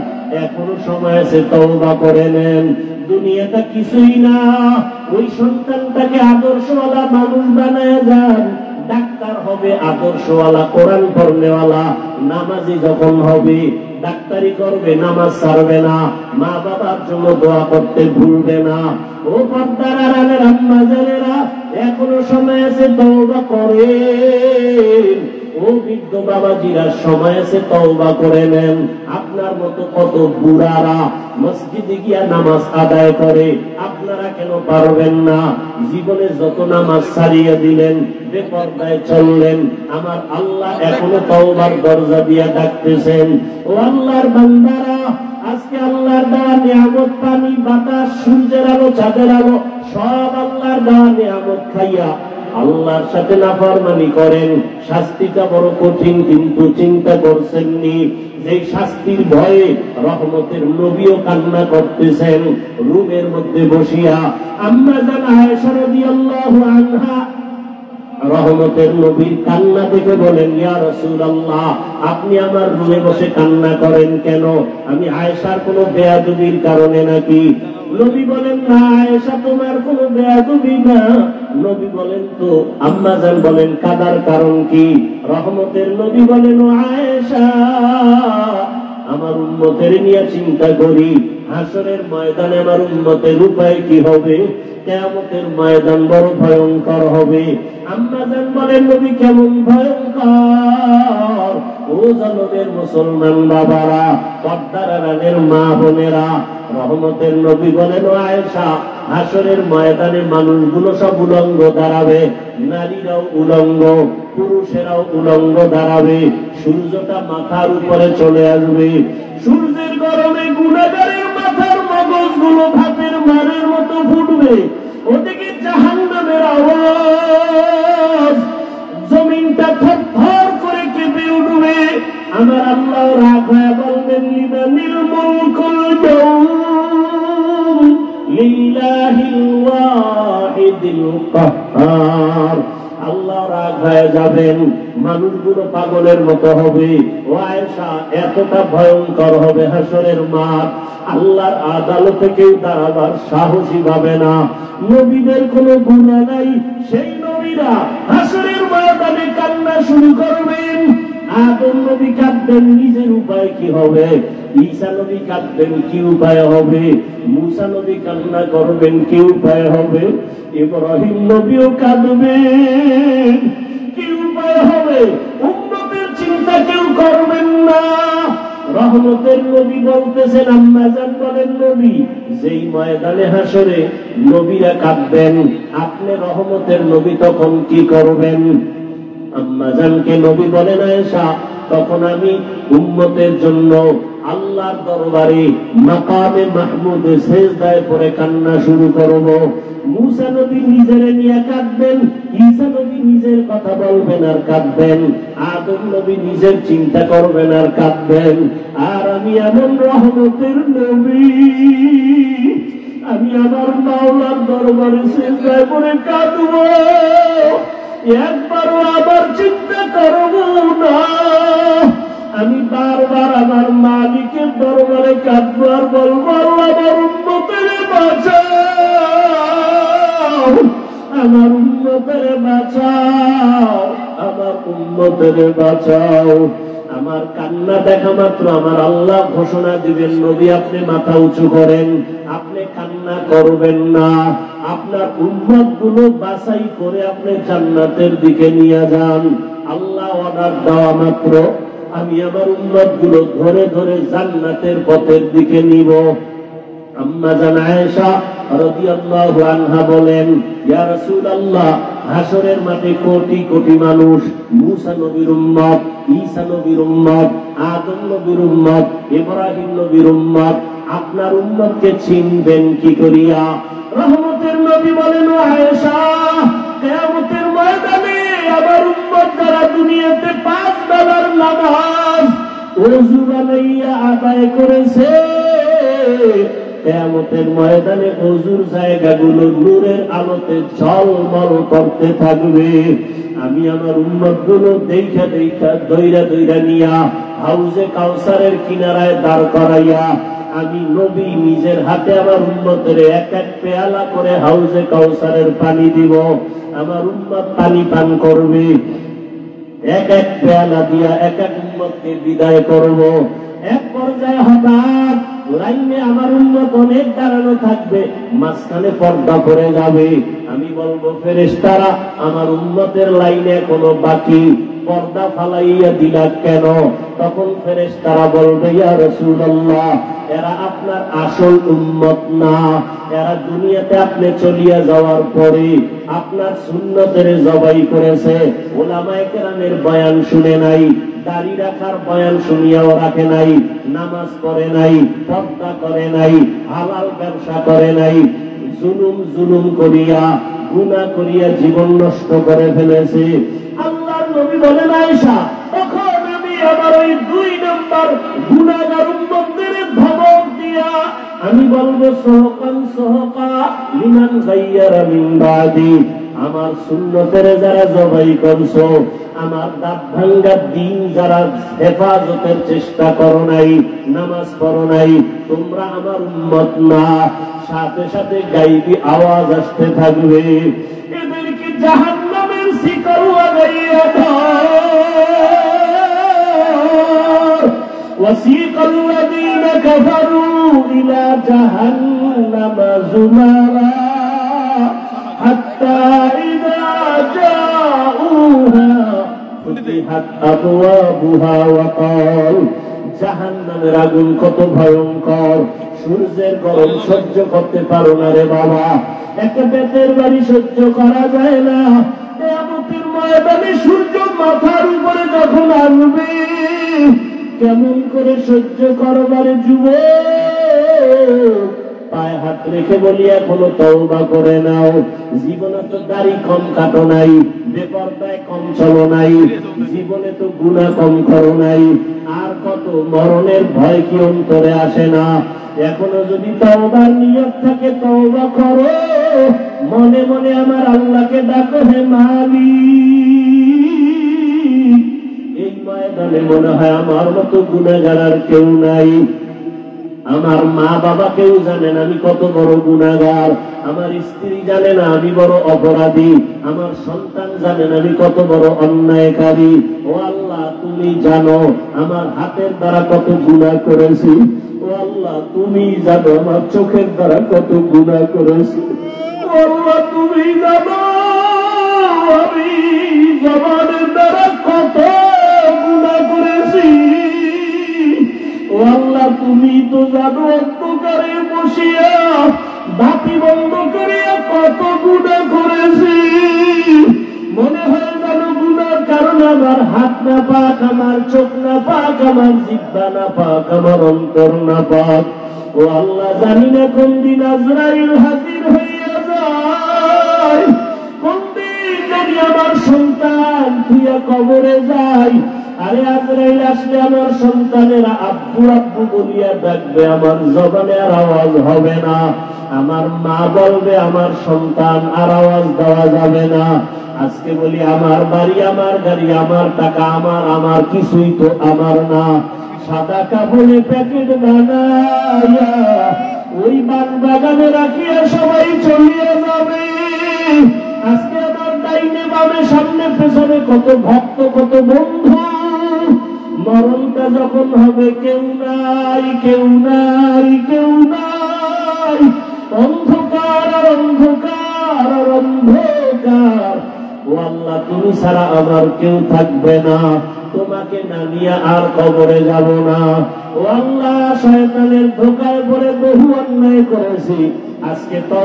এখনো সময় আছে, তওবা করে নেন। দুনিয়াটা কিছুই না, ওই সন্তানটাকে আদর্শওয়ালা মানুষ বানায় যান। ডাক্তার হবে আদর্শওয়ালা, কোরআন পড়নেওয়ালা, নামাজি যখন হবে ডাক্তারি করবে, নামাজ ছাড়বে না, মা বাবার জন্য দোয়া করতে ভুলবে না। ও পর্দার আড়ালের আম্মা জানেরা, এখনো সময় আছে, তওবা করেন। ও বৃদ্ধ বাবাজিরা, সময় আছে, তওবা করে নেন। আপনার মতো কত বুড়ারা মসজিদে গিয়া নামাজ আদায় করে, আপনারা কেন পারবেন না? জীবনে যত নামাজ ছাড়িয়ে দিলেন, বেপরদায় চললেন, আমার আল্লাহ এখনো তওবার দরজা দিয়ে ডাকতেছেন। ও আল্লাহর বান্দারা, আজকে আল্লাহর দেওয়া নিয়ামত, পানি, বাতাস, সূর্যের আলো, চাঁদের আলো, সব আল্লাহর দেওয়া নিয়ামত খাইয়া আল্লাহর সাথে নাফরমানি করেন। শাস্তিটা বড় কঠিন, কিন্তু চিন্তা করছেননি যে শাস্তির ভয়ে রহমতের নবীও কান্না করতেছেন রুমের মধ্যে বসিয়া। আম্মা জান আয়েশা রাদিয়াল্লাহু আনহা রহমতের নবীর কান্না দেখে বলেন, ইয়া রাসূলুল্লাহ, আপনি আমার রুমে বসে কান্না করেন কেন? আমি আয়েশার কোনো বেয়াদবির কারণে নাকি? নবী বলেন, না আয়েশা, তোমার কোনো বেয়াদবি না। নবী বলেন, তো আম্মা জান বলেন, কাদার কারণ কি? রহমতের নবী বলেন, ও আয়েশা, আমার উম্মতের নিয়ে চিন্তা করি। হাসরের ময়দানে আমার উম্মতের উপায় কি হবে? কিয়ামতের ময়দান বড় ভয়ঙ্কর হবে। আম্মা জান বলেন, নবী কেমন ভয়ঙ্কর? ও জনমের মুসলমান বাবারা, পর্দার আড়ালের মা বোনেরা, রহমতের নবী বলেন, ও আয়েশা, হাসরের ময়দানে মানুষগুলো সব উলঙ্গ দাঁড়াবে, নারীরাও উলঙ্গ, পুরুষেরাও উলঙ্গ দাঁড়াবে। সূর্যটা মাথার উপরে চলে আসবে। সূর্যের গরমে গুনাহগারের মাথার মগজগুলো ভাতের মারের মতো ফুটবে। ওদিকে জাহান্নামের আওয়াজ, জমিনটা থরথর করে কেঁপে উঠবে। আমার আল্লাহ রাগ হয়ে বলবেন, লিমানিল মুলকুল ইয়াউম লিল্লাহিল ওয়াহিদিল কাহ্হার। আল্লাহ রাগ হয়ে যাবেন, মানুষগুলো পাগলের মতো হবে। ও আয়েশা, এতটা ভয়ঙ্কর হবে হাসরের মাঠ, আল্লাহর আদালতে কেউ দাঁড়াবার সাহসী পাবে না। নবীদের কোনো গুনাহ নাই, সেই নবীরা হাসরের ময়দানে কান্না শুরু করবেন। আদম নবী কাঁদবেন, নিজের উপায় কি হবে? ঈসা নবী কাঁদবেন, কি উপায় হবে? মুসা নবী কান্না করবেন, কি উপায় হবে? ইব্রাহিম নবীও কাঁদবেন, কি উপায় হবে? উম্মতের চিন্তা কেউ করবেন না। রহমতের নবী বলতেছেন, আম্মা জান বলেন, নবী যেই ময়দানে হাসরে নবীরা কাঁদবেন, আপনি রহমতের নবী তখন কি করবেন? আম্মা জানকে নবী বলেন, আয়েশা, তখন আমি উম্মতের জন্য আল্লাহর দরবারে মাকামে মাহমুদে সেজদায় পড়ে কান্না শুরু করব। মুসা নবী নিজের নিয়ে কাঁদবেন, ঈসা নবী নিজের কথা বলবেন আর কাঁদবেন, আদম নবী নিজের চিন্তা করবেন আর কাঁদবেন। আর আমি এমন রহমতের নবী, আমি আমার মাওলার দরবারে সেজদায় পড়ে কাঁদব, একবারও আবার চিন্তা করব না। আমি বারবার আমার মালিকের দরবারে কাঁদব আর বলবো, আল্লাহ বাঁচাও, আমার উম্মতের বাঁচাও, আমার উম্মতের বাঁচাও। আমার কান্না দেখা মাত্র আমার আল্লাহ ঘোষণা দিবেন, নবী আপনি মাথা উঁচু করেন, আপনি কান্না করবেন না, আপনার উম্মত গুলো বাছাই করে আপনি জান্নাতের দিকে নিয়ে যান। আল্লাহ অর্ডার দেওয়া মাত্র আমি আমার উম্মত গুলো ধরে ধরে জান্নাতের পথের দিকে নিব। আম্মা জান আয়েশা রাদিয়াল্লাহু আনহা বলেন, ইয়া রাসূলুল্লাহ, হাসরের মাঠে কোটি কোটি মানুষ, মূসা নবীর উম্মত, ঈসা নবীর উম্মত, আদম নবীর উম্মত, ইব্রাহিম নবীর উম্মত, আপনার উম্মতকে চিনবেন কি করিয়া? রহমতের নবী বলেন, ও আয়েশা, কিয়ামতের ময়দানে আমার উম্মত যারা দুনিয়াতে 5 বেলার নামাজ ওযু বানাইয়া আদায় করেছে, কিয়ামতের ময়দানে ওযুর জায়গাগুলো নূরের আলোতে ঝলমল করতে থাকবে। আমি আমার উম্মতগুলো দেখা দেখা দইরা দইরা নিয়া হাউজে কাউসারের কিনারায় দাঁড় করাইয়া আমি নবী নিজের হাতে আমার উম্মতের এক এক পেয়ালা করে হাউজে কাউসারের পানি দিব। আমার উম্মত পানি পান করবে, এক এক পেয়ালা দিয়া এক এক উম্মতকে বিদায় করব। এক পর্যায়ে হঠাৎ লাইনে আমার উম্মত অনেক দাঁড়ানো থাকবে, মাঝখানে পর্দা পড়ে যাবে। আমি বলবো, ফেরেশতারা, আমার উম্মতের লাইনে কোনো বাকি, পর্দা ফালাইয়া দিলা কেন? তখন ফেরেশতারা বলবে, ইয়া রাসূলুল্লাহ, এরা আপনার আসল উম্মত না, এরা দুনিয়াতে আপনি চলিয়া যাওয়ার পরে আপনার সুন্নতের জবাই করেছে, উলামায়ে কেরামের বয়ান শুনে নাই, দাড়ি রাখার বয়ান শুনিয়াও রাখে নাই, নামাজ পড়ে নাই, পর্দা করে নাই, হালাল ব্যবসা করে নাই, জুলুম করিয়া গুনাহ করিয়া জীবন নষ্ট করে ফেলেছে। আল্লাহর নবী বলেন, আয়েশা, তখন আমি আমার ওই 2 নম্বর গুনাহগার উম্মতদের ধমক দিয়া আমি বলবো, সহকান সহকা লিমান গায়্যারা মিন বাদি, আমার সুন্নতের যারা জবাই করছো, আমার দাঁত ভাঙ্গা দিন যারা হেফাজতের চেষ্টা করো নাই, নামাজ পড়ো নাই, তোমরা আমার উম্মত না। সাথে সাথে গাইবি আওয়াজ আসতে থাকবে, এদেরকে জাহান্নামের শিকল লাগাইয়া দাও। ওয়াসিকাল লাযীনা কাফারু ইলা জাহান্নামা যুমারা হাত্তা ইযা জাউহা ফুতিহাত আবওয়াবুহা ওয়া ক্বাল, জাহান্নামের আগুন কত ভয়ঙ্কর, সূর্যের গরম সহ্য করতে পারো না রে বাবা, একটা বেতের বাড়ি সহ্য করা যায় না। কিয়ামতের ময়দানে সূর্য মাথার উপরে যখন আসবে, কেমন করে সহ্য করবারে যুবক? পায়ে হাত রেখে বলি, এখনো তওবা করে নাও। জীবনে তো দাড়ি কম কাটো নাই, বেপরদায় কম চলো নাই, জীবনে তো গুনাহ কম করো নাই, আর কত মরণের ভয় কি অন্তরে আসে না? এখনো যদি তওবার নিয়ত থাকে, তওবা করো, মনে মনে আমার আল্লাহকে ডাকো, হে মালিক। এই ময়দানে মনে হয় আমার মতো গুনাহগার আর কেউ নাই। আমার মা বাবা কেউ জানে না আমি কত বড় গুনাহগার, আমার স্ত্রী জানে না আমি বড় অপরাধী, আমার সন্তান জানে না আমি কত বড় অন্যায়কারী। ও আল্লাহ, তুমি জানো আমার হাতের দ্বারা কত গুনাহ করেছি। ও আল্লাহ, তুমি জানো আমার চোখের দ্বারা কত গুনাহ করেছি। ও আল্লাহ, তুমি জানো আমি জবানের দ্বারা কত গুনাহ করেছি। ও আল্লাহ, তুমি তো জানো অন্ধকারে বসিয়া বাতি বন্ধ করিয়া কত গুনাহ করেছি। মনে হয় জানো গুনার কারণে আমার হাত না পাক, আমার চোখ না পাক, আমার জিহ্বা না পাক, আমার অন্তর না পাক। ও আল্লাহ, জানি না কোন দিন আজরাইল হাজির হইয়া যায়, কোন দিন যদি আমার সন্তান থুইয়া কবরে যায়। আরে আজরাইল আসলে আমার সন্তানেরা আব্বু আব্বু বলিয়া ডাকবে, আমার জবানে আর আওয়াজ হবে না। আমার মা বলবে আমার সন্তান, আর আওয়াজ দেওয়া যাবে না। আজকে বলি আমার বাড়ি, আমার গাড়ি, আমার টাকা, আমার কিছুই তো আমার না। সাদা কাপড়ে প্যাকেট বানাইয়া ওই বান বাগানে রাখিয়া সবাই চলিয়ে যাবে। আজকে আমার ডাইনে বামে সামনে পেছনে কত ভক্ত কত বন্ধু, মরণটা যখন হবে কেউ নাই কেউ নাই কেউ নাই, অন্ধকার আর অন্ধকার আর অন্ধকার। ও আল্লাহ, তুমি ছাড়া আমার কেউ থাকবে না, তোমাকে না নিয়ে আর কবরে যাব না। ও আল্লাহ, শয়তানের ধোঁকায় পড়ে বহু অন্যায় করেছি, আজকে তো